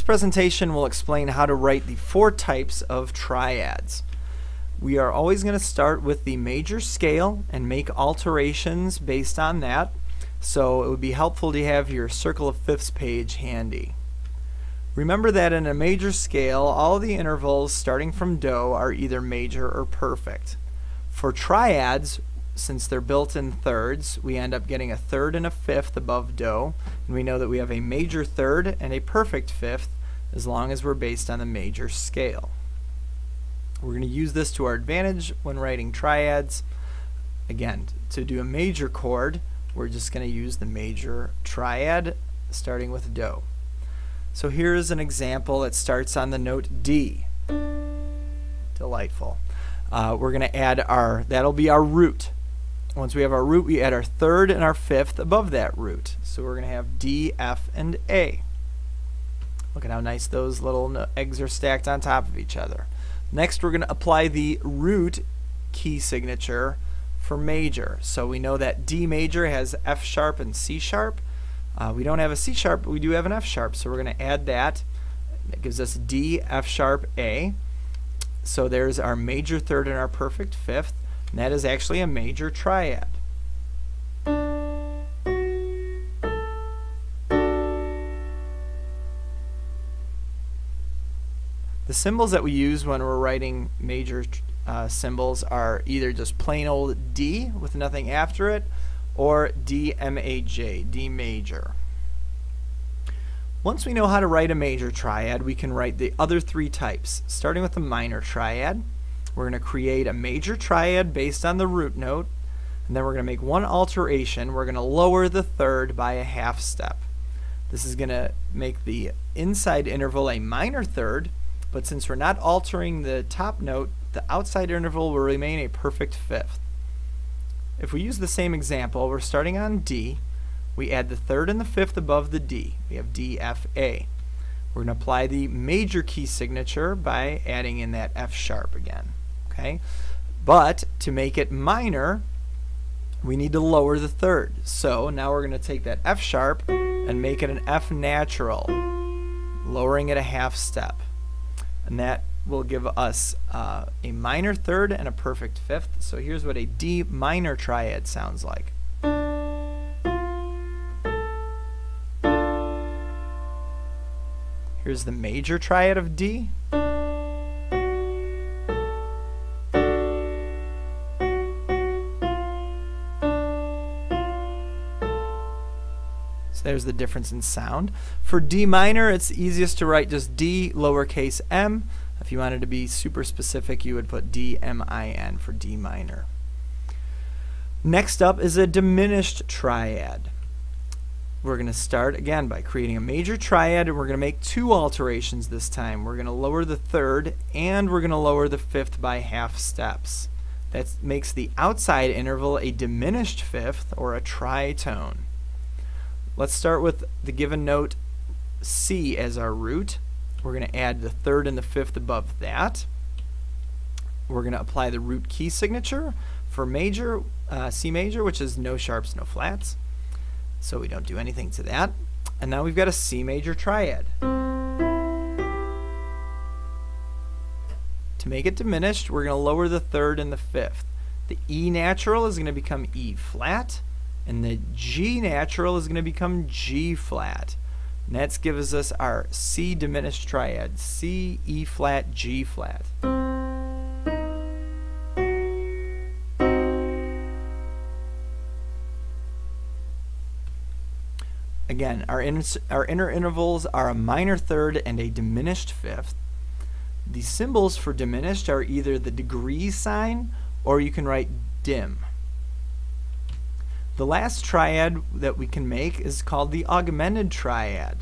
presentation will explain how to write the 4 types of triads. We are always going to start with the major scale and make alterations based on that. So it would be helpful to have your circle of fifths page handy. Remember that in a major scale, all the intervals starting from do are either major or perfect. For triads, since they're built in thirds, we end up getting a third and a fifth above do, and we know that we have a major third and a perfect fifth as long as we're based on the major scale. We're going to use this to our advantage when writing triads. Again, to do a major chord, we're just going to use the major triad starting with do. So here's an example that starts on the note D. Delightful. We're going to add that'll be our root. Once we have our root, we add our third and our fifth above that root. So we're going to have D, F, and A. Look at how nice those little eggs are stacked on top of each other. Next, we're going to apply the root key signature for major. So we know that D major has F sharp and C sharp. We don't have a C sharp, but we do have an F sharp. So we're going to add that. That gives us D, F sharp, A. So there's our major third and our perfect fifth. And that is actually a major triad. The symbols that we use when we're writing major symbols are either just plain old D with nothing after it, or D-M-A-J, D major. Once we know how to write a major triad, we can write the other 3 types. Starting with the minor triad, we're going to create a major triad based on the root note, and then we're going to make one alteration. We're going to lower the third by a half step. This is going to make the inside interval a minor third, but since we're not altering the top note, the outside interval will remain a perfect fifth. If we use the same example, we're starting on D. We add the third and the fifth above the D. We have D, F, A. We're going to apply the major key signature by adding in that F sharp again. Okay? But to make it minor, we need to lower the third. So now we're going to take that F sharp and make it an F natural, lowering it a half step. And that will give us a minor third and a perfect fifth. So here's what a D minor triad sounds like. Here's the major triad of D. So there's the difference in sound. For D minor, it's easiest to write just D lowercase m. If you wanted to be super specific, you would put D-M-I-N for D minor. Next up is a diminished triad. We're going to start again by creating a major triad, and we're going to make 2 alterations this time. We're going to lower the third and we're going to lower the fifth by half steps. That makes the outside interval a diminished fifth or a tritone. Let's start with the given note C as our root. We're going to add the third and the fifth above that. We're going to apply the root key signature for major, C major, which is no sharps, no flats. So we don't do anything to that. And now we've got a C major triad. To make it diminished, we're going to lower the third and the fifth. The E natural is going to become E flat, and the G natural is going to become G flat. And that gives us our C diminished triad, C, E flat, G flat. Again, our inner intervals are a minor third and a diminished fifth. The symbols for diminished are either the degree sign or you can write dim. The last triad that we can make is called the augmented triad.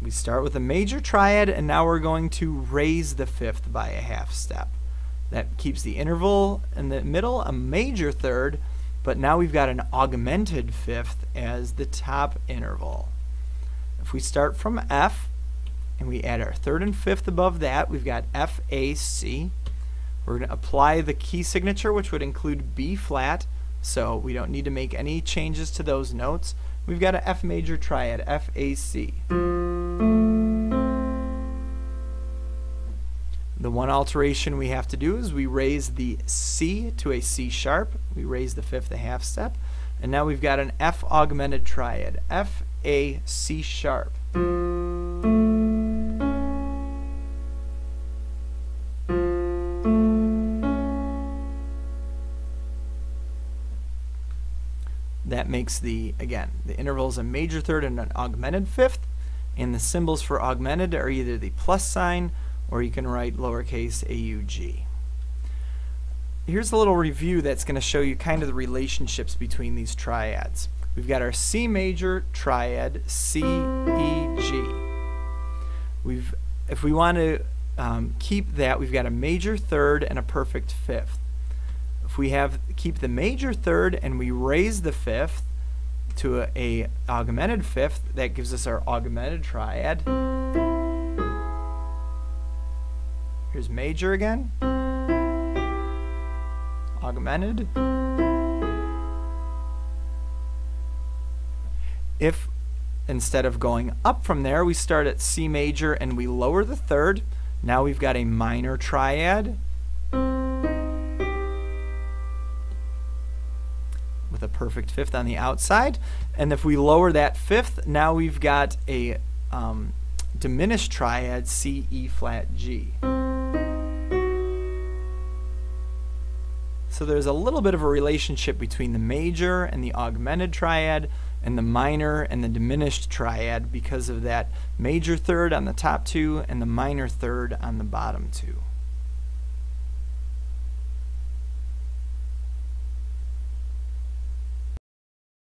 We start with a major triad, and now we're going to raise the fifth by a half step. That keeps the interval in the middle a major third, but now we've got an augmented fifth as the top interval. If we start from F and we add our third and fifth above that, we've got F, A, C. We're going to apply the key signature, which would include B flat, so we don't need to make any changes to those notes. We've got an F major triad, F, A, C. The one alteration we have to do is we raise the C to a C sharp. We raise the fifth a half step. And now we've got an F augmented triad. F, A, C sharp. That makes the interval is a major third and an augmented fifth, and the symbols for augmented are either the plus sign or you can write lowercase aug. Here's a little review that's going to show you kind of the relationships between these triads. We've got our C major triad, C, E, G. If we want to keep that, we've got a major third and a perfect fifth. If we keep the major third and we raise the fifth to a augmented fifth, that gives us our augmented triad. Here's major again, augmented. If instead of going up from there, we start at C major and we lower the third, now we've got a minor triad with a perfect fifth on the outside. And if we lower that fifth, now we've got a diminished triad, C, E flat, G. So there's a little bit of a relationship between the major and the augmented triad and the minor and the diminished triad because of that major third on the top two and the minor third on the bottom two.